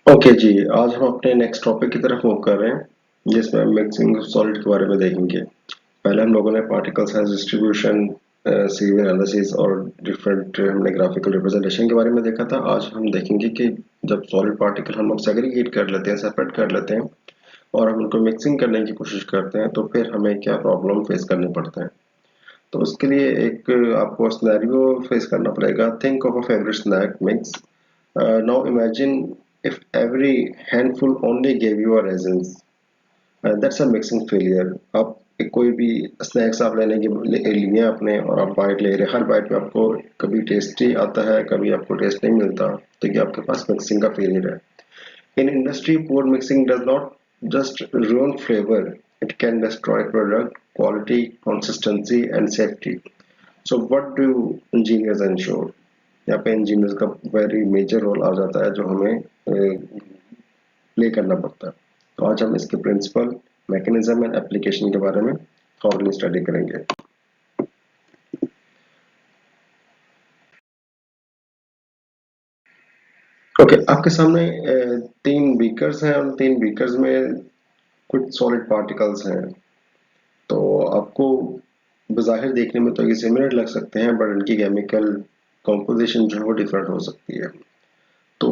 Okay जी, आज हम अपने नेक्स्ट टॉपिक की तरफ मूव कर रहे हैं जिसमें हम मिक्सिंग सॉलिड के बारे में देखेंगे। पहले हम लोगों ने particle size distribution, CV analysis और डिफरेंट हमने ग्राफिकल रिप्रेजेंटेशन के बारे में देखा था। आज हम देखेंगे कि जब सॉलिड पार्टिकल हम लोग सेग्रीगेट कर लेते हैं, सेपरेट कर लेते हैं और हम उनको मिक्सिंग करने की कोशिश करते हैं तो फिर हमें क्या प्रॉब्लम फेस करने पड़ते हैं। तो उसके लिए एक आपको सिनेरियो फेस करना पड़ेगा। Think of a favourite snack mix. Now imagine if every handful only gave you a raisins. That's a mixing failure. आप कोई भी स्नैक्स आप लेने के लिए आपने और आप बाइट ले रहे हैं, हर बाइट में आपको कभी टेस्टी आता है, कभी आपको टेस्ट नहीं मिलता, तो ये आपके पास मिक्सिंग का फेलियर है. In industry, poor mixing does not just ruin flavor, it can destroy product quality, consistency and safety. So what do engineers ensure? यहाँ पे इंजीनियर्स का वेरी मेजर रोल आ जाता है जो हमें प्ले करना पड़ता है। तो आज हम इसके प्रिंसिपल, मैकेनिज्म एंड एप्लीकेशन के बारे में थॉरली स्टडी करेंगे। ओके, आपके सामने तीन बीकर्स हैं और तीन बीकर्स में कुछ सॉलिड पार्टिकल्स हैं। तो आपको बज़ाहिर देखने में तो ये सिमिलर लग सकते हैं, बट इनकी केमिकल कॉम्पोजिशन जो है वो डिफरेंट हो सकती है। तो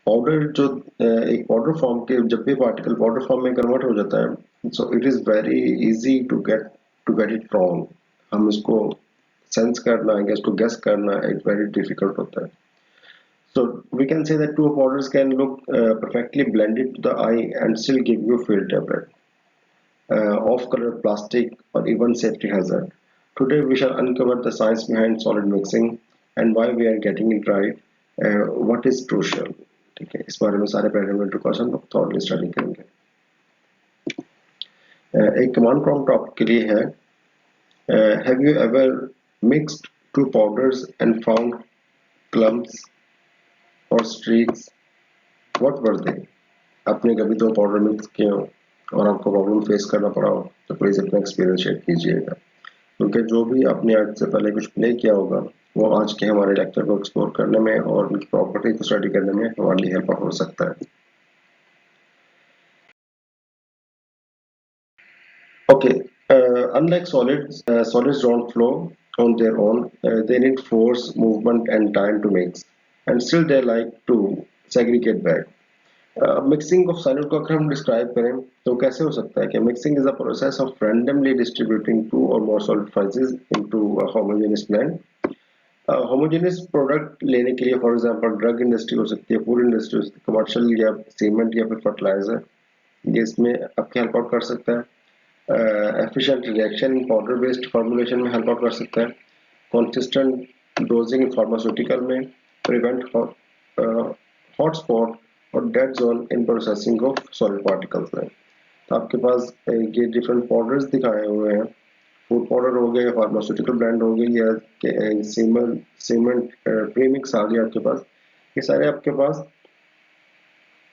पाउडर जो एक पाउडर फॉर्म के जब भी पार्टिकल पाउडर फॉर्म में कन्वर्ट हो जाता है, so it is very easy to get it wrong. हम इसको सेंस करना है, इसको गेस करना इट वेरी डिफिकल्ट होता है. So we can say that two powders can look perfectly blended to the eye and still give you field tablet, off-color plastic or even safety hazard. Today we shall uncover the science behind solid mixing and why we are getting it right. What is crucial. ठीक है, इस बारे में सारे parameter को हम लोग thoroughly study करेंगे. एक कमांड प्रॉम्प्ट आपके लिए है. Have you ever mixed two powders and found clumps और streaks? What were they? आपने कभी दो पाउडर मिक्स किए हो और आपको प्रॉब्लम फेस करना पड़ा हो तो प्लीज अपना एक्सपीरियंस शेयर कीजिएगा, क्योंकि जो भी आपने आज से पहले कुछ प्ले किया होगा वो आज के हमारे लेक्चर को एक्सप्लोर करने में और उनकी प्रॉपर्टी को स्टडी करने में हमारे लिए हेल्प हो सकता है. Okay, unlike solids don't flow on their own. They need force, movement, and time to mix, and still they like to segregate back. Mixing of solid को अगर हम डिस्क्राइब करें तो कैसे हो सकता है कि mixing is a process of randomly distributing two और more solid phases into a homogeneous blend. Homogeneous product लेने के लिए फॉर एग्जांपल ड्रग इंडस्ट्री हो सकती है, फूड इंडस्ट्री हो सकती है, कमर्शियल या सीमेंट या फिर फर्टिलाइजर, ये इसमें आपकी हेल्प आउट कर सकता है. Efficient reaction powder based formulation में हेल्प आउट कर सकता है. कंसिस्टेंट डोजिंग फार्मास्यूटिकल में, प्रिवेंट हॉट स्पॉट और dead zone in processing of solid particles में. तो आपके पास ये डिफरेंट पाउडर्स दिखाए हुए हैं. फूड पाउडर हो गए, फार्मास्यूटिकल ब्रांड हो गई या सीमेंट सीमेंट प्रीमिक्स आ गया आपके पास. ये सारे आपके पास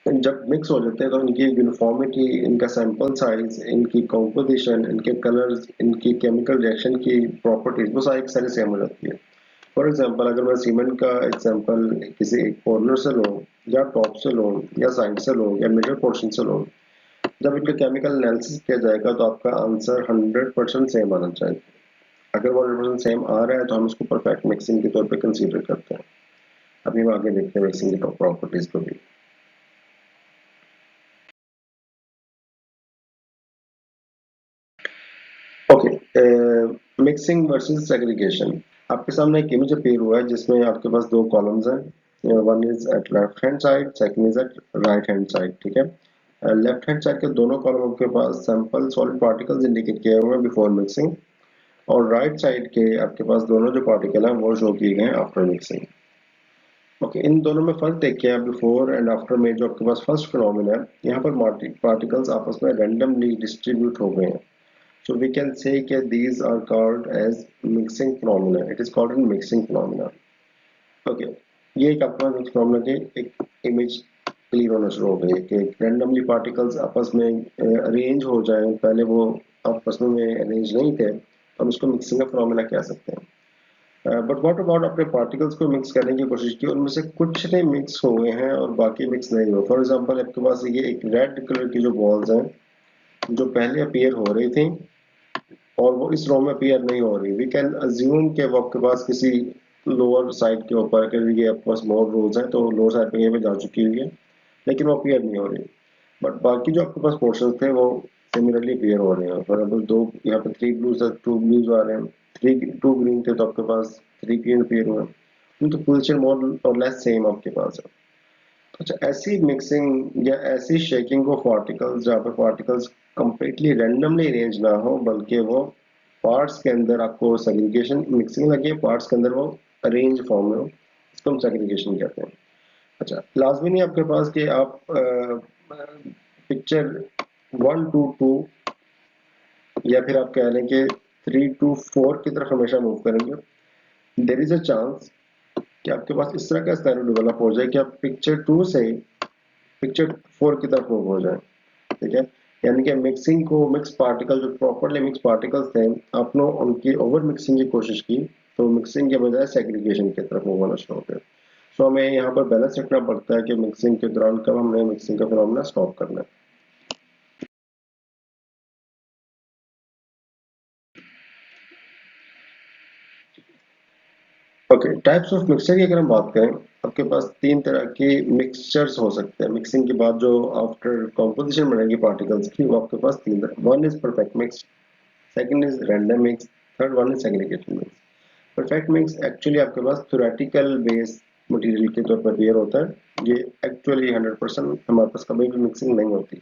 जब मिक्स हो जाते हैं तो इनकी यूनिफॉर्मिटी, इनका सैंपल साइज, इनकी कंपोजिशन, इनके कलर्स, इनकी केमिकल रिएक्शन की प्रॉपर्टीज वो सारी सारी सेम हो जाती है. फॉर एग्जांपल अगर मैं सीमेंट का एग्जांपल किसी एक कॉर्नर से लूँ या टॉप से लूँ या साइड से लूँ या मिडल पोर्शन से लूँ, जब इनका केमिकल एनालिसिस किया जाएगा तो आपका आंसर 100% सेम आना चाहिए. अगर वो 100% सेम आ रहा है तो हम इसको परफेक्ट मिक्सिंग के तौर पे कंसीडर करते हैं. अभी हम आगे देखते हैं मिक्सिंग की प्रॉपर्टीज को भी. Okay, mixing versus segregation. आपके सामने एक इमेज अपीयर हुआ है जिसमें आपके पास दो कॉलम्स हैं. One is at left hand side, second is at right hand side. ठीक है, लेफ्ट हैंड साइड के दोनों कॉलम के पास सैंपल सॉलिड पार्टिकल्स इंडिकेट किए हुए हैं बिफोर मिक्सिंग, और राइट साइड के आपके पास दोनों जो पार्टिकल हैं वो शो किए गए हैं आफ्टर मिक्सिंग. ओके, इन दोनों में फर्क देखिए आप. बिफोर एंड आफ्टर में जो आपके पास फर्स्ट फिनोमिना है, यहाँ पर पार्टिकल्स आपस में रैंडमली डिस्ट्रीब्यूट हो गए हैं. So we can say that these are called as mixing phenomena. It is called a mixing phenomena. Okay. ये एक आपका mixing phenomena की एक इमेज क्लियर होना शुरू हो गई है कि रैंडमली पार्टिकल्स आपस में अरेंज हो जाएं. पहले वो आपस में अरेंज नहीं थे तो हम इसको मिक्सिंग का फिनोमेना कह सकते हैं. बट व्हाट अबाउट आपने पार्टिकल्स को मिक्स करने की कोशिश की, उनमें से कुछ ने मिक्स हुए हैं और बाकी मिक्स नहीं हुए। फॉर एग्जांपल आपके पास ये एक रेड कलर की जो बॉल्स हैं जो पहले अपीयर हो रही थी और वो इस रो में अपीयर नहीं हो रही, वी कैन अज्यूम कि वो आपके पास किसी लोअर साइड के ऊपर, अगर ये आपके पास मोर रोज है तो लोअर साइड पे ये पे जा चुकी हुई है, लेकिन वो अपीयर नहीं हो रही। बट बाकी जो आपके पास पोर्शन थे वो सिमिलरली अपीयर हो रहे हैं। फॉर एग्जाम्पल दो यहाँ पे थ्री ब्लूज, टू ब्लूज आ रहे हैं, थ्री टू ग्रीन थे तो आपके पास थ्री ग्रीन अपीयर हुए हैं। तो पोजीशन मोर और लेस सेम आपके पास है। अच्छा, ऐसी मिक्सिंग या ऐसी शेकिंग ऑफ पार्टिकल्स जहाँ पे पार्टिकल्स कंप्लीटली रैंडमली अरेंज ना हो, बल्कि वो पार्ट्स के अंदर आपको सेग्रीगेशन मिक्सिंग लगे, पार्ट्स के अंदर वो अरेंज फॉर्म में हो, इसको हम सेग्रीगेशन कहते हैं। अच्छा, लाजमी नहीं आपके पास कि आप पिक्चर 1 to 2 या फिर आप कह लें कि 3 to 4 की तरफ हमेशा मूव करेंगे। देर इज अ चांस कि आपके पास इस तरह का स्cenario डेवलप हो जाए कि आप पिक्चर 2 से पिक्चर 4 की तरफ मूव हो जाए। ठीक है, यानी कि मिक्सिंग को, मिक्स पार्टिकल जो प्रॉपरली मिक्स पार्टिकल्स थे, आपने उनकी ओवर मिक्सिंग की कोशिश की तो मिक्सिंग के बजाय सेग्रीगेशन की तरफ मूव होना शुरू हो गया। सो हमें यहाँ पर बैलेंस रखना पड़ता है कि मिक्सिंग के दौरान कब हमने मिक्सिंग का फिनोमेना स्टॉप करना है। ओके, टाइप्स ऑफ मिक्सचर की अगर हम बात करें, आपके पास तीन तरह के मिक्सचर्स हो सकते हैं। मिक्सिंग के बाद जो आफ्टर कॉम्पोजिशन बनेगी पार्टिकल्स की, वो आपके पास तीन तरह, one is perfect mix, second is random mix, third one is segregated mix. Perfect mix actually आपके पास थ्योरेटिकल बेस मटेरियल के तौर पर क्लियर होता है। ये एक्चुअली 100% हमारे पास कभी भी मिक्सिंग नहीं होती,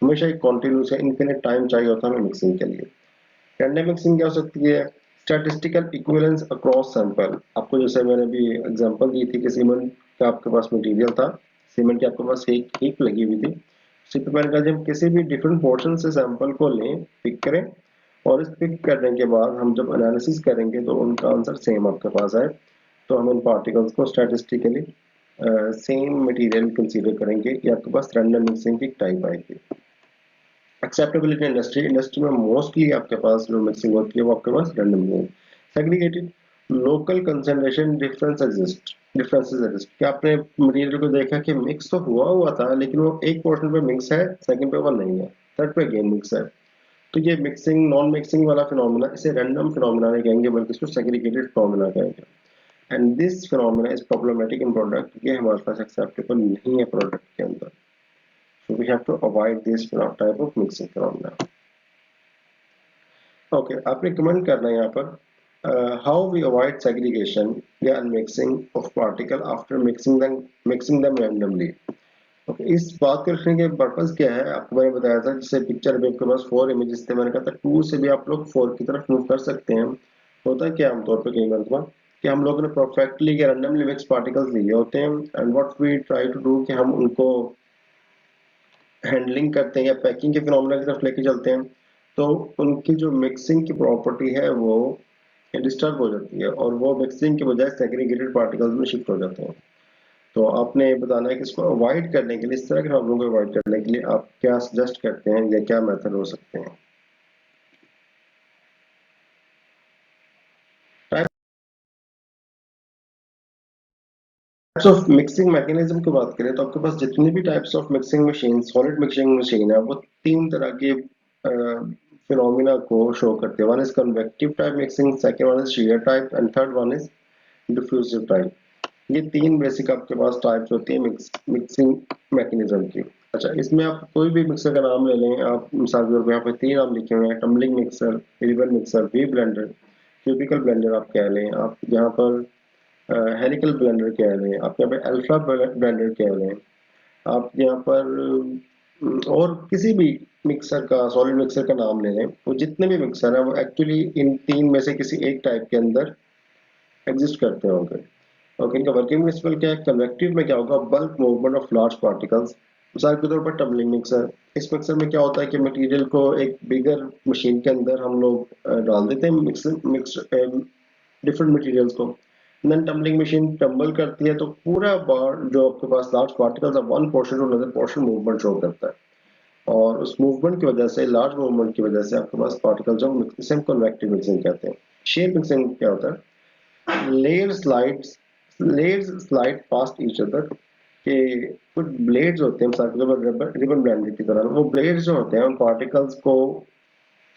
हमेशा एक कॉन्टिन्यूस या इनफिनिट टाइम चाहिए होता है हमें मिक्सिंग के लिए। रैंडम मिक्सिंग क्या हो सकती है? Statistical equivalence across sample. आपको जैसे मैंने अभी एग्जांपल दी थी कि सीमेंट का आपके पास मटेरियल था, सीमेंट की आपके पास एक हीप लगी हुई थी। उसी प्रकार का जब किसी भी डिफरेंट पोर्शन से सैंपल को लें, पिक करें, और इस पिक करने के बाद हम जब एनालिसिस करेंगे तो उनका आंसर सेम आपके पास आए, तो हम इन पार्टिकल्स को स्टैटिस्टिकली सेम मटेरियल कंसीडर करेंगे कि आपके पास रैंडम मिक्सिंग की टाइप आएगी। एक्सेप्टेबिलिटी इंडस्ट्री, इंडस्ट्री में मोस्टली आपके पास जो मिक्सिंग होती है वो आपके पास रैंडम है। Segregated, local concentration differences exist, क्या आपने मटेरियल को देखा कि मिक्स तो हुआ हुआ था लेकिन वो एक पोर्शन पे मिक्स है, सेकंड पे वो नहीं है, थर्ड पे अगेन मिक्स है। तो ये मिक्सिंग नॉन मिक्सिंग वाला फिनोमेना, इसे रैंडम फिनोमेना नहीं कहेंगे बल्कि इसको सेग्रीगेटेड फिनोमेना कहेंगे। And this phenomena is problematic in product, ये हमारे पास एक्सेप्टेबल नहीं है प्रोडक्ट के अंदर। So we have to avoid this type of mixing phenomena. Okay, आपने कमेंट करना है यहाँ पर हाउ वी अवॉइड सेग्रीगेशन या unmixing of particle after mixing them randomly. Okay, इस बात को रखने के पर्पस क्या है, आपको मैंने बताया था, जैसे पिक्चर में आपके पास 4 इमेजेस थे, मैंने कहा था 2 से भी आप लोग 4 की तरफ मूव कर सकते हैं। होता है क्या आमतौर पर कई बार कि हम लोगों ने परफेक्टली या रैंडमली मिक्स पार्टिकल्स लिए होते हैं, and what we try to do कि हम उनको हैंडलिंग करते हैं या पैकिंग के फिनोमेना की तरफ लेके चलते हैं, तो उनकी जो मिक्सिंग की प्रॉपर्टी है वो डिस्टर्ब हो जाती है और वो मिक्सिंग के बजाय सेग्रीगेटेड पार्टिकल्स में शिफ्ट हो जाते हैं। तो आपने ये बताना है कि इसको अवॉइड करने के लिए, इस तरह के प्रॉब्लम को अवॉइड करने के लिए आप क्या सजेस्ट करते हैं या क्या मेथड हो सकते हैं। टाइप्स ऑफ मिक्सिंग मैकेनिज्म की बात करें तो आपके पास जितनी भी types of mixing machine, solid mixing machine है, वो तीन तरह के फिनोमिना को शो करते हैं। One is convective type mixing, second one is shear type, and third one is diffusive type. ये तीन बेसिक आपके पास टाइप्स होती है मिक्सिंग मैकेनिज्म की। अच्छा, इसमें आप कोई भी मिक्सर का नाम ले लें, आप मिसाल के तौर पर यहाँ पे तीन नाम लिखे हुए हैं, tumbling mixer, river mixer, V blender, cubical blender आप कह लें, आप यहाँ पर हेलिकल ब्लेंडर कह लें, आप यहाँ पे अल्फा ब्लेंडर कह लें, आप यहाँ पर और किसी भी मिक्सर का, सॉलिड मिक्सर का नाम ले लें, वो जितने भी मिक्सर है वो एक्चुअली इन तीन में से किसी एक टाइप के अंदर एग्जिस्ट करते होंगे। ओके, इनका वर्किंग प्रिंसिपल क्या है? कन्वेक्टिव में क्या होगा? Bulk movement of large particles. मिसाल के तौर पर टम्बलिंग मिक्सर, इस मिक्सर में क्या होता है कि मटेरियल को एक बिगर मशीन के अंदर हम लोग डाल देते हैं, मिक्स मिक्स डिफरेंट मटेरियल्स को, देन टम्बलिंग मशीन टम्बल करती है तो पूरा बार जो आपके पास लार्ज पार्टिकल्स है, one portion to another portion movement show करता है, और उस मूवमेंट की वजह से, लार्ज मूवमेंट की वजह से आपके पास पार्टिकल जो, इसे हम कन्वेक्टिव मिक्सिंग कहते हैं। शेयर मिक्सिंग क्या होता है? Layers slide past each other के कुछ ब्लेड्स होते हैं रिबन बैंडेड की तरह, वो ब्लेड्स जो होते हैं उन पार्टिकल्स को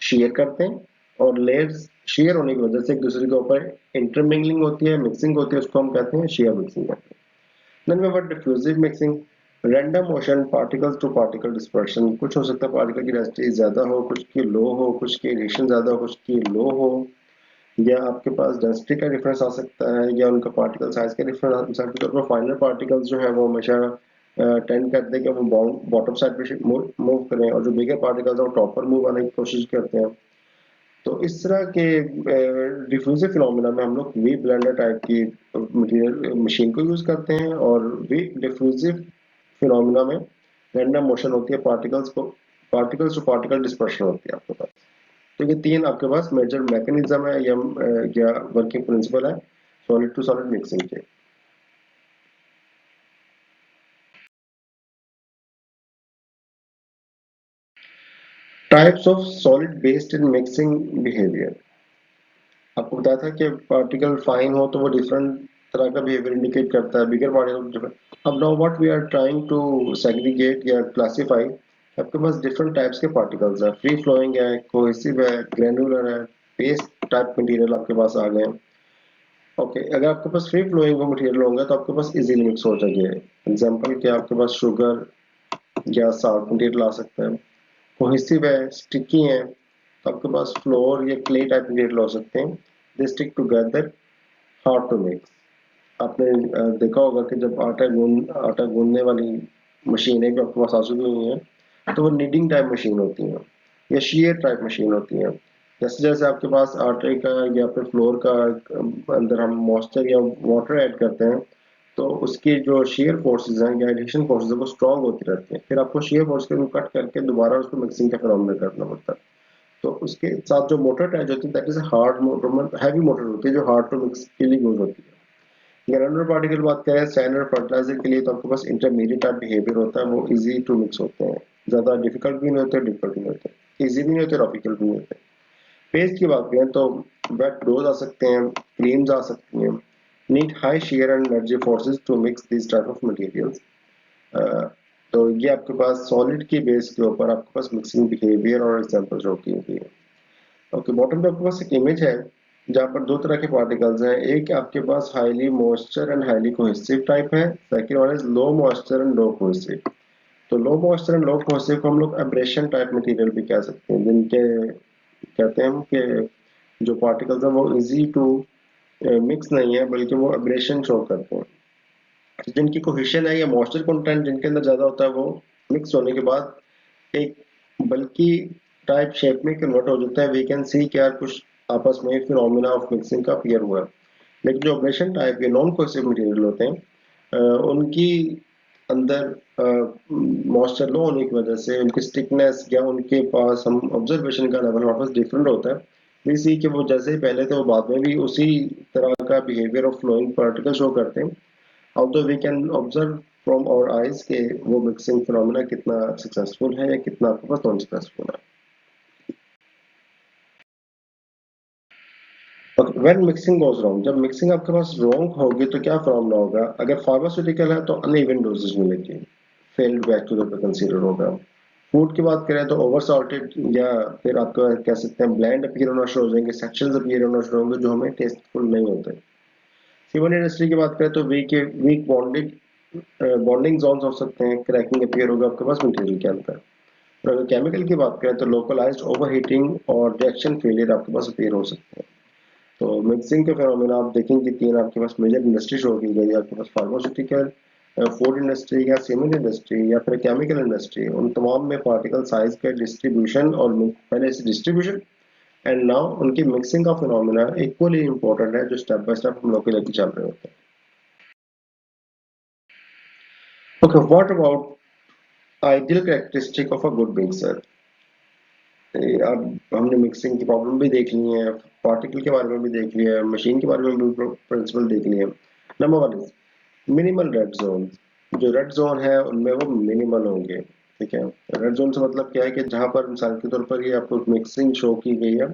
शेयर करते हैं, और लेयर्स शेयर होने की वजह से एक दूसरे के ऊपर इंटरमिंगलिंग होती है, मिक्सिंग होती है, उसको हम कहते हैं शेयर मिक्सिंग कहते हैं। Then we have diffusive mixing, random motion, particles to particle dispersion. कुछ हो सकता है पार्टिकल की डेंसिटी ज्यादा हो, कुछ की लो हो, कुछ की रेडिएशन ज्यादा हो, कुछ की लो हो, या आपके पास डेंसिटी का डिफरेंस आ सकता है, या उनका पार्टिकल साइज का डिफरेंस। मिसाल के तौर पर फाइनल पार्टिकल्स जो है वो हमेशा टेंड करते हैं कि वो बॉटम साइड पे मूव करें, और जो बिगर पार्टिकल्स है वो टॉप पर मूव आने की कोशिश करते हैं। तो इस तरह के डिफ्यूजिव फिनोमेना में हम लोग वी ब्लेंडर टाइप की मटेरियल मशीन को यूज करते हैं, और वी डिफ्यूजिव फिनोमेना में रैंडम मोशन होती है, पार्टिकल्स टू पार्टिकल डिस्पर्शन होती है आपके पास। तो ये तीन आपके पास मेजर मैकेनिज्म है या वर्किंग प्रिंसिपल है सॉलिड टू सॉलिड मिक्सिंग के। Types of solid based in mixing behaviour. आपको बताया था कि पार्टिकल फाइन हो तो वो डिफरेंट तरह का बिहेवियर इंडिकेट करता है, बिगर पार्टिकल डिफरेंट। अब now what we are trying to segregate या क्लासिफाई, आपके पास डिफरेंट टाइप्स के पार्टिकल्स हैं, फ्री फ्लोइंग है, कोहेसिव है, ग्रेनुलर है, पेस्ट टाइप मटेरियल आपके पास आ गए। ओके, अगर आपके पास फ्री फ्लोइंग मटेरियल होंगे तो आपके पास इजीली मिक्स हो जाएंगे। एग्जांपल क्या, आपके पास शुगर या साल्ट मटेरियल आ सकता है। कोहेसिव है, स्टिकी है, तो आपके पास फ्लोर या क्ले टाइप मटेरियल हो सकते हैं। They stick together, hard to mix. आपने देखा होगा कि जब आटा गूंदने वाली मशीनें भी आपके पास आ चुकी हुई हैं, तो वो नीडिंग टाइप मशीन होती हैं या शीयर टाइप मशीन होती हैं। जैसे जैसे आपके पास आटे का या फिर फ्लोर का अंदर हम मॉइस्चर या वाटर ऐड करते हैं, तो उसकी जो शेयर फोर्सेस हैं या एडिशन फोर्सेस है वो स्ट्रांग होती रहती हैं, फिर आपको शेयर फोर्स के कट करके दोबारा उसको मिक्सिंग का फिनोमेना करना पड़ता है। तो उसके साथ जो मोटर अटैच होती है that is hard motor, heavy motor होती है जो हार्ड टू मिक्स के लिए यूज होती है। ग्रानुलर पार्टिकल बात करें स्टैंडर्ड फर्टिलाइजर के लिए, तो आपके पास इंटरमीडिएट टाइप बिहेवियर होता है, वो इजी टू मिक्स होते हैं, ज्यादा डिफिकल्ट भी नहीं होते, डिफिकल्ट भी नहीं होते, इजी भी नहीं होते, रॉपिकल भी नहीं होते। पेस्ट की बात करें तो वेट डोज आ सकते हैं, क्रीम्स आ सकती हैं, need high shear and energy forces to mix this type of materials. तो ये आपके पास सॉलिड की बेस के ऊपर आपके पास मिक्सिंग बिहेवियर और एग्जांपल्स होती हैं। ओके, बॉटम पे आपके पास एक इमेज है जहाँ पर दो तरह के पार्टिकल्स हैं। एक आपके पास highly moisture and highly cohesive type है, second one is low moisture and low cohesive. तो low moisture and low cohesive को हम लोग एब्रेशन टाइप मटेरियल भी कह सकते हैं, जिनके कहते हैं हम कि जो पार्टिकल्स हैं वो इजी टू मिक्स नहीं है, बल्कि वो एब्रेशन शो करते हैं। तो जिनकी कोहेशन है या मॉइस्चर कंटेंट जिनके अंदर ज्यादा होता है, वो मिक्स होने के बाद एक बल्कि टाइप शेप में कन्वर्ट हो जाता है। वी कैन सी कि यार कुछ आपस में फिनोमेना ऑफ मिक्सिंग का अपीयर हुआ है। लेकिन जो ऑपरेशन टाइप के नॉन कोहेसिव मटेरियल होते हैं, उनकी अंदर मॉइस्चर लो होने की वजह से उनकी स्टिकनेस या उनके पास हम ऑब्जर्वेशन का लेवल हमारे पास डिफरेंट होता है। वी सी कि वो जैसे ही पहले थे वो बाद में भी उसी तरह का behaviour of flowing particle show करते हैं। although we can observe from our eyes के वो मिक्सिंग फिनोमेना कितना सक्सेसफुल है या कितना आपके पास नॉन सक्सेसफुल है। व्हेन मिक्सिंग गोज रॉन्ग, जब मिक्सिंग आपके पास रॉन्ग होगी तो क्या फिनोमेना होगा? अगर फार्मास्यूटिकल है तो अनइवन डोजेज मिलेगी, फेल्ड बैच टू पे कंसीडर होगा। फूड की बात करें तो ओवर सॉल्टेड या फिर आपका कह सकते हैं ब्लैंड अपीयर होना शुरू हो जाएंगे, सेक्शंस अपीयर होना शुरू होंगे जो हमें टेस्टफुल नहीं होते। सीमेंट इंडस्ट्री की बात करें तो वीक बॉन्डिंग जोन्स हो सकते हैं, क्रैकिंग अपीयर होगा आपके पास मटेरियल के अंदर। और अगर केमिकल की बात करें तो लोकलाइज्ड ओवरहीटिंग और रिएक्शन फेलियर आपके पास अपीयर हो सकते हैं। तो मिक्सिंग के फेनोमेना आप देखेंगे तीन आपके पास मेजर इंडस्ट्रीज होगी गई, आपके पास फार्मास्यूटिकल, फूड इंडस्ट्री या सीमेंट इंडस्ट्री या फिर केमिकल इंडस्ट्री। उन तमाम में पार्टिकल साइज के डिस्ट्रीब्यूशन और पहले से डिस्ट्रीब्यूशन एंड नाउ उनकी मिक्सिंग का फिनोमेना इक्वली इंपॉर्टेंट है, जो स्टेप बाय स्टेप हम लोग के लेके चल रहे होते हैं। Okay, what about ideal characteristic of a good mixer. अब हमने मिक्सिंग की प्रॉब्लम भी देख ली है, पार्टिकल के बारे में भी देख लिया है, मशीन के बारे में भी प्रिंसिपल देख लिए। Number one is minimal red zone. जो रेड जोन है उनमें वो मिनिमल होंगे। ठीक है, रेड जोन से मतलब क्या है कि जहां पर मिसाल के तौर पर ये आपको मिक्सिंग शो की गई है,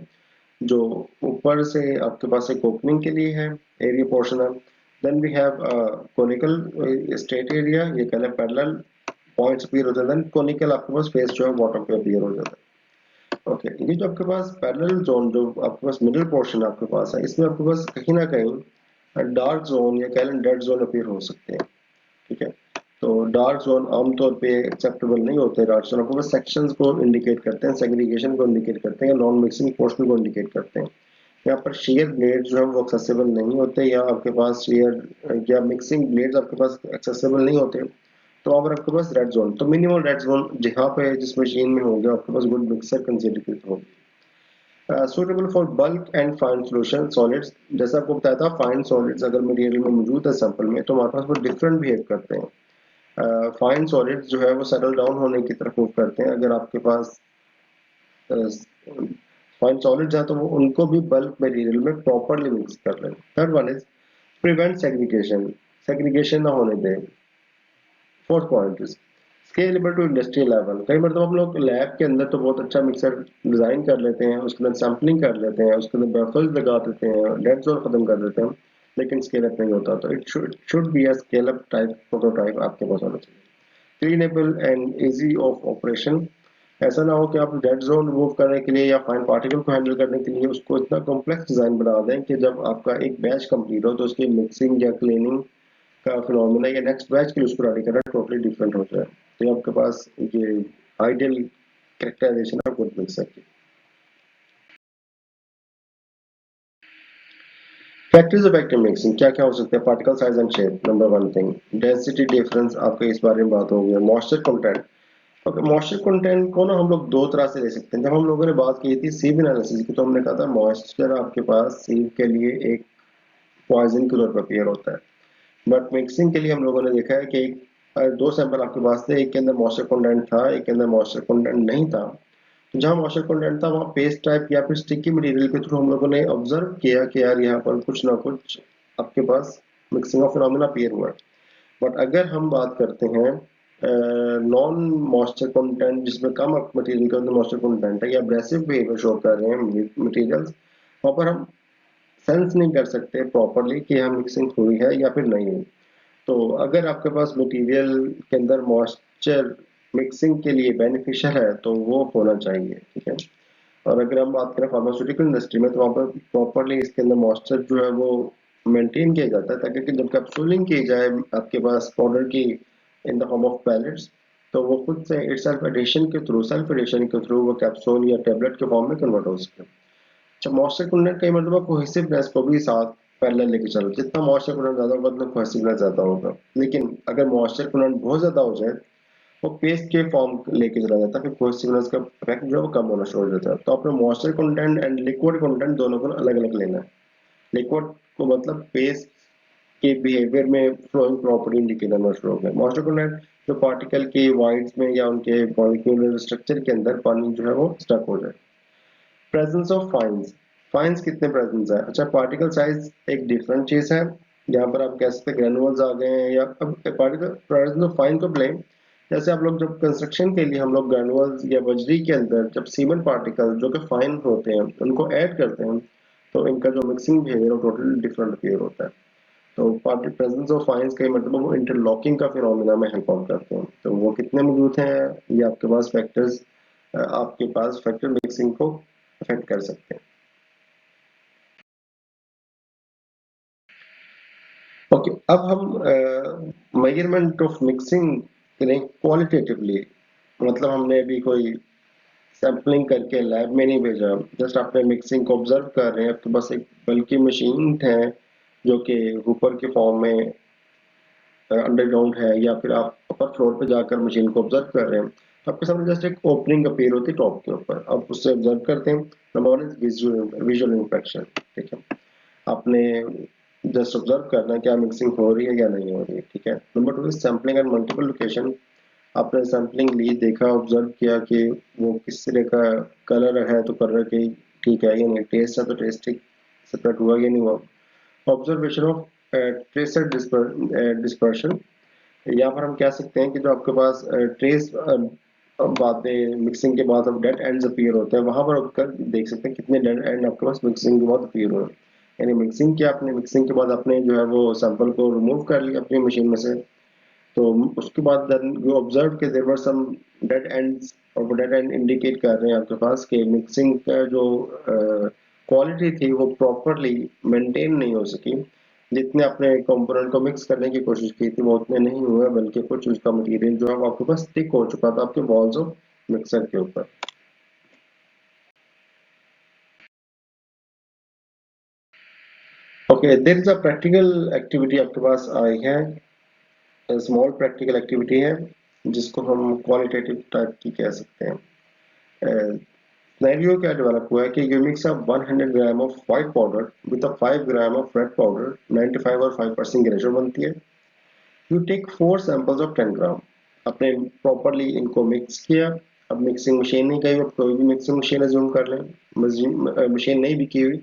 जो ऊपर से आपके पास एक ओपनिंग के लिए है, एरिया पोर्शन है। Then we have conical state area, ये कहते हैं पैरेलल पॉइंट्स अपीयर होते हैं। देन कोनिकल आपके पास फेस जो है बॉटम पे अपीयर हो जाता है। ओके, ये जो आपके पास पैरेलल जोन जो आपके पास मिडिल पोर्शन आपके पास है, इसमें आपके पास कहीं ना कहीं डार्क जोन या कह लें डेड जोन अपीयर हो सकते हैं। ठीक है, तो डार्क जोन आमतौर पे एक्सेप्टेबल नहीं होते। डार्क जोन आपको बस सेक्शंस को इंडिकेट करते हैं, सेग्रीगेशन को इंडिकेट करते हैं, नॉन मिक्सिंग पोर्शन को इंडिकेट करते हैं। यहाँ पर शेयर ब्लेड जो है वो एक्सेसिबल नहीं होते, या आपके पास शेयर या मिक्सिंग ब्लेड्स आपके पास एक्सेसिबल नहीं होते, तो वहाँ पर आपके पास रेड जोन, तो मिनिमम रेड जोन जहाँ पे जिस मशीन में होगा आपके पास गुड मिक्सर कंसिडर होगी। Suitable for bulk and fine solution solids, जैसा आपको बताया था फाइन सॉलिड्स अगर मटेरियल में मौजूद है सैंपल में, तो हमारे पास वो डिफरेंट बिहेव करते हैं। फाइन सॉलिड्स जो है वो सेटल डाउन होने की तरफ मूव करते हैं। अगर आपके पास फाइन सॉलिड्स है तो वो उनको भी बल्क मटेरियल में प्रॉपरली मिक्स कर लें। Third one is prevent segregation, segregation ना होने दें। Fourth point is scalable to industrial level. कई बार तो हम लोग लैब के अंदर तो बहुत अच्छा मिक्सर डिजाइन कर लेते हैं, उसके अंदर सैम्पलिंग कर लेते हैं, उसके अंदर बेफल्स लगा देते हैं, डेड जोन खत्म कर देते हैं, लेकिन स्केल अप नहीं होता। तो it should be a scale up type prototype आपके पास होना चाहिए। Cleanable and easy of operation, ऐसा ना हो कि आप डेड जोन रिमूव करने के लिए या फाइन पार्टिकल को हैंडल करने के लिए उसको इतना कॉम्प्लेक्स डिजाइन बना दें कि जब आपका एक बैच कंप्लीट हो तो उसकी मिक्सिंग या क्लीनिंग का फिनोमेना या नेक्स्ट बैच के लिए उसको रेडी करना टोटली डिफरेंट हो जाए। तो ये आपके पास ये आइडियल कैरेक्टराइजेशन है गुड मिक्सर की। फैक्टर्स ऑफ एक्टिव मिक्सिंग क्या क्या हो सकते हैं? Particle size and shape, number one thing. Density difference, आपके इस बारे में बात हो गई है। Moisture content, okay, moisture content को ना हम लोग दो तरह से ले सकते हैं। जब हम लोगों ने बात की थी सीव एनालिसिस की, तो हमने कहा था मॉइस्चर आपके पास सीव के लिए एक पॉइजन के तौर पर अपीयर होता है। बट मिक्सिंग के लिए हम लोगों ने देखा है कि दो सैंपल आपके पास थे, एक के अंदर मॉइस्चर कंटेंट था, एक के अंदर मॉइस्चर कंटेंट नहीं था। तो जहाँ मॉइस्चर कंटेंट था वहाँ पेस्ट टाइप या फिर स्टिकी मटेरियल के थ्रू हम लोगों ने ऑब्जर्व किया कि यार यहाँ पर कुछ ना कुछ आपके पास मिक्सिंग ऑफ फिनोमेना अपीयर हुआ है। बट अगर हम बात करते हैं नॉन मॉइस्चर कंटेंट, जिसमें कम मटेरियल के अंदर मॉइस्चर कंटेंट है या एब्रेसिव बिहेवियर शो कर रहे हैं मटेरियल्स, वहाँ पर हम सेंस नहीं कर सकते प्रॉपरली कि यहाँ मिक्सिंग हुई है या फिर नहीं हुई। तो अगर आपके पास मटेरियल के अंदर मॉइस्चर मिक्सिंग के लिए बेनिफिशियल है तो वो होना चाहिए। ठीक है, और अगर हम बात करें फार्मास्यूटिकल इंडस्ट्री में, तो वहाँ पर प्रॉपरली इसके अंदर मॉइस्चर जो है वो मेंटेन किया जाता है, ताकि कि जब कैप्सूलिंग की जाए आपके पास पाउडर की in the form of pellets, तो वो खुद से इट सेल्फ एडिशन के थ्रू वो कैप्सूल या टेबलेट के फॉर्म में कन्वर्ट हो सके। अच्छा, मॉइस्चर कंटेंट कई मतलब कोहेसिवनेस को भी साथ पैरेलल लेके चलो, जितना मॉइस्चर कंटेंट ज्यादा होगा उतना कोहेसिवनेस ज्यादा होगा। लेकिन अगर मॉइस्चर कंटेंट बहुत ज्यादा हो जाए, वो पेस्ट के फॉर्म लेके चला जाता है, फिर कोहेसिवनेस का इफेक्ट जो है वो कम होना शुरू हो जाता है। तो आपने moisture content and liquid content दोनों को अलग अलग लेना है। लिक्विड को मतलब पेस्ट के बिहेवियर में फ्लोइंग प्रॉपर्टी इंडिकेट करना शुरू हो गया। मॉइस्चर कंटेंट जो पार्टिकल के वाइड्स में या उनके मॉलिक्यूलर स्ट्रक्चर के अंदर पानी जो है वो स्टक हो जाए। प्रेजेंस ऑफ फाइंस, फाइंस कितने प्रेजेंस है? अच्छा, पार्टिकल साइज एक डिफरेंट चीज है। यहाँ पर आप कह सकते हैं ग्रेनुअल्स आ गए हैं, या अब पार्टिकल प्रेजेंस ऑफ फाइन को ब्लेम, जैसे आप लोग जब कंस्ट्रक्शन के लिए हम लोग ग्रेनुअल्स या बजरी के अंदर जब सीमेंट पार्टिकल जो कि फाइन होते हैं उनको ऐड करते हैं, तो इनका जो मिक्सिंग बिहेवियर है टोटली डिफरेंट बिहेवियर होता है। तो पार्टिकल प्रेजेंस ऑफ फाइंस का मतलब वो इंटरलॉकिंग का फिनोमेना में हेल्प आउट करते हैं। तो वो कितने मौजूद हैं, ये आपके पास फैक्टर्स आपके पास फैक्टर मिक्सिंग को अफेक्ट कर सकते हैं। ओके, अब हम मेजरमेंट ऑफ मिक्सिंग करें क्वालिटेटिवली। मतलब हमने अभी कोई सैम्पलिंग करके लैब में नहीं भेजा, जस्ट आपने मिक्सिंग को ऑब्जर्व कर रहे हैं, आपके पास एक बल्कि मशीन है जो कि ऊपर के फॉर्म में अंडरग्राउंड है, या फिर आप अपर फ्लोर पे जाकर मशीन को ऑब्जर्व कर रहे हैं, तो आपके सामने जस्ट एक ओपनिंग अपीयर होती है टॉप के ऊपर, आप उससे ऑब्जर्व करते हैं। Number one is visual inspection. ठीक है, आपने जस्ट ऑब्जर्व करना है क्या मिक्सिंग हो रही है या नहीं हो रही है। ठीक है, number two is sampling and multiple location. आपने सैम्पलिंग ली, देखा, ऑब्जर्व किया कि वो किस तरह का कलर है, तो कलर की ठीक है या नहीं, टेस्ट है तो टेस्ट ठीक सेपरेट हुआ या नहीं हुआ। ऑब्जर्वेशन ऑफ ट्रेसर डिस्पर्शन, यहाँ पर हम कह सकते हैं कि जो आपके पास ट्रेस बातें मिक्सिंग के बाद अब डेड एंड्स अपीयर होते हैं, वहां पर आपका देख सकते हैं कितने डेड एंड आपके पास मिक्सिंग के बाद अपीयर हो रहे हैं। यानी मिक्सिंग किया आपने, मिक्सिंग के बाद आपने जो है वो सैंपल को रिमूव कर लिया अपनी मशीन में से, तो उसके बाद देन यू ऑब्जर्व कि there were some dead ends, और वो डेड एंड इंडिकेट कर रहे हैं आपके पास कि मिक्सिंग का जो क्वालिटी थी वो प्रॉपरली मेंटेन नहीं हो सकी। जितने आपने कंपोनेंट को मिक्स करने की कोशिश की थी वो उतने नहीं हुए, बल्कि कुछ उसका मटेरियल जो है वो आपके पास स्टिक हो चुका था आपके वॉल्स ऑफ मिक्सर के ऊपर। Okay, there is a practical activity आपके पास आई है, स्मॉल प्रैक्टिकल एक्टिविटी है जिसको हम क्वालिटेटिव टाइप की कह सकते हैं। सिनेरियो क्या डेवलप हुआ है कि you mix up 100 gram of white powder with a 5 gram of red powder, 95 और 5% की रेशो बनती है। यू टेक 4 सैंपल्स ऑफ 10 ग्राम। आपने प्रॉपरली इनको मिक्स किया। अब मिक्सिंग मशीन नहीं गई, अब कोई भी मिक्सिंग मशीन एज्यूम कर लें, मशीन नहीं भी की हुई,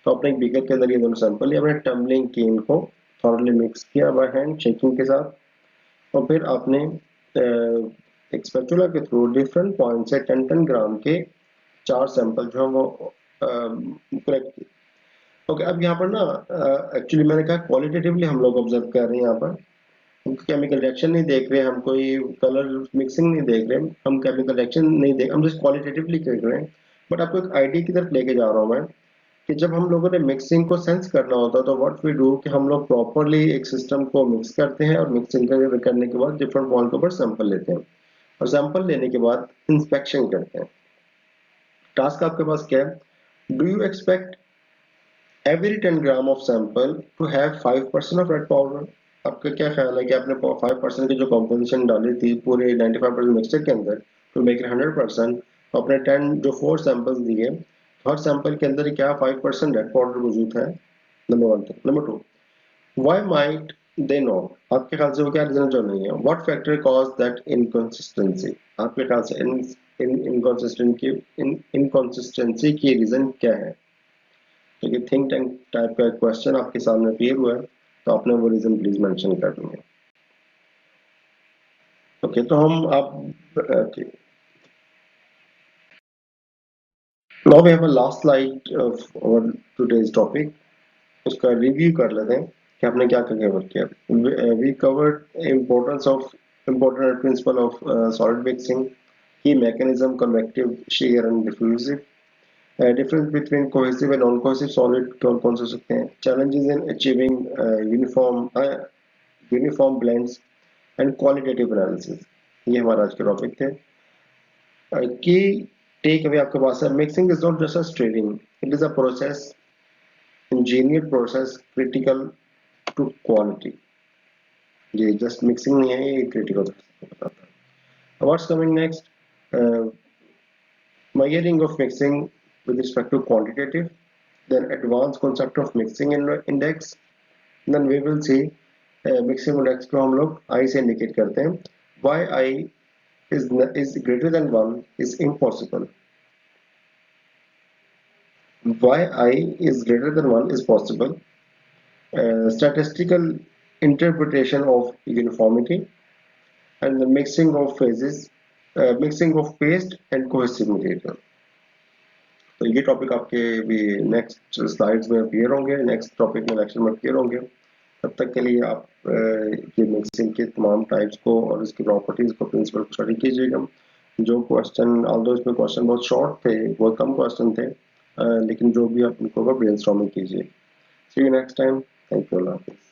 तो आपने एक बीकर के अंदर ये दोनों सैंपल लिया, आपने टम्बलिंग की इनको, थॉरली मिक्स किया बाय हैंड शेकिंग के साथ, और फिर आपने एक स्पैचुला के थ्रू डिफरेंट पॉइंट से 10-10 ग्राम के 4 सैंपल जो है वो कलेक्ट किए। ओके, अब यहाँ पर ना एक्चुअली मैंने कहा क्वालिटेटिवली हम लोग ऑब्जर्व कर रहे हैं, यहाँ पर हम केमिकल रिएक्शन नहीं देख रहे हैं, हम कोई कलर मिक्सिंग नहीं देख रहे हैं, हम केमिकल रिएक्शन नहीं देख, हम जस्ट क्वालिटेटिवली देख रहे हैं। बट आपको एक आइडिया की तरफ लेके जा रहा हूँ मैं, कि जब हम लोगों ने मिक्सिंग को सेंस करना होता है तो व्हाट वी डू कि हम लोग प्रॉपरली एक सिस्टम को मिक्स करते हैं, और मिक्सिंग करने के बाद डिफरेंट पॉइंट के ऊपर सैंपल लेते हैं, और सैंपल लेने के बाद इंस्पेक्शन करते हैं। टास्क आपके पास क्या है? Do you expect every 10 gram of sample to have 5% of red powder? आपका क्या ख्याल है कि आपने 5% की जो कॉम्पोजिशन डाली थी पूरे 95% मिक्सचर के अंदर टू मेक इट 100%, तो आपने 10 जो 4 सैंपल्स दिए, हर सैंपल के अंदर क्या 5% रेड पाउडर मौजूद है? Number one thing. Number two, why might they know? आपके ख्याल से वो क्या रीजन जो नहीं है? What factor cause that inconsistency? आपके ख्याल से इनकंसिस्टेंसी की रीजन क्या है? क्योंकि थिंक टैंक टाइप का क्वेश्चन आपके सामने क्लियर हुआ है, तो आपने वो रीजन प्लीज मेंशन कर देंगे। ओके, तो हम अब okay, now we have a last slide of our today's topic. उसका रिव्यू कर लेते हैं कि आपने क्या क्या कवर किया। We covered important principle of solid mixing, key mechanism, convective, shear and diffusive, difference between cohesive and non cohesive solid कौन कौन से हो सकते हैं, challenges in achieving uniform blends, and qualitative analysis. ये हमारा आज के टॉपिक थे। की टेक अवे आपके पास है, mixing is not just a straining, it is a process, engineered process critical to quality. ये जस्ट मिक्सिंग नहीं है, ये क्रिटिकल बताता है। What's coming next? measuring of mixing with respect to quantitative, then advanced concept of mixing index, then we will see mixing index को हम लोग I से indicate करते हैं, why I is greater than 1 is impossible, why I is greater than 1 is possible, statistical interpretation of uniformity, and the mixing of phases, mixing of paste and cohesive material। तो ये topic आपके भी next slides में appear होंगे, next topic में lecture में appear होंगे। तब तक के लिए आप ये मिक्सिंग के तमाम टाइप्स को और इसकी प्रॉपर्टीज को, प्रिंसिपल को स्टडी कीजिएगा। जो क्वेश्चन, ऑल्दो इसमें क्वेश्चन बहुत शॉर्ट थे, बहुत कम क्वेश्चन थे, लेकिन जो भी आप उनको ब्रेनस्टॉर्मिंग कीजिए। See you next time. Thank you, अल्लाह हाफिज़।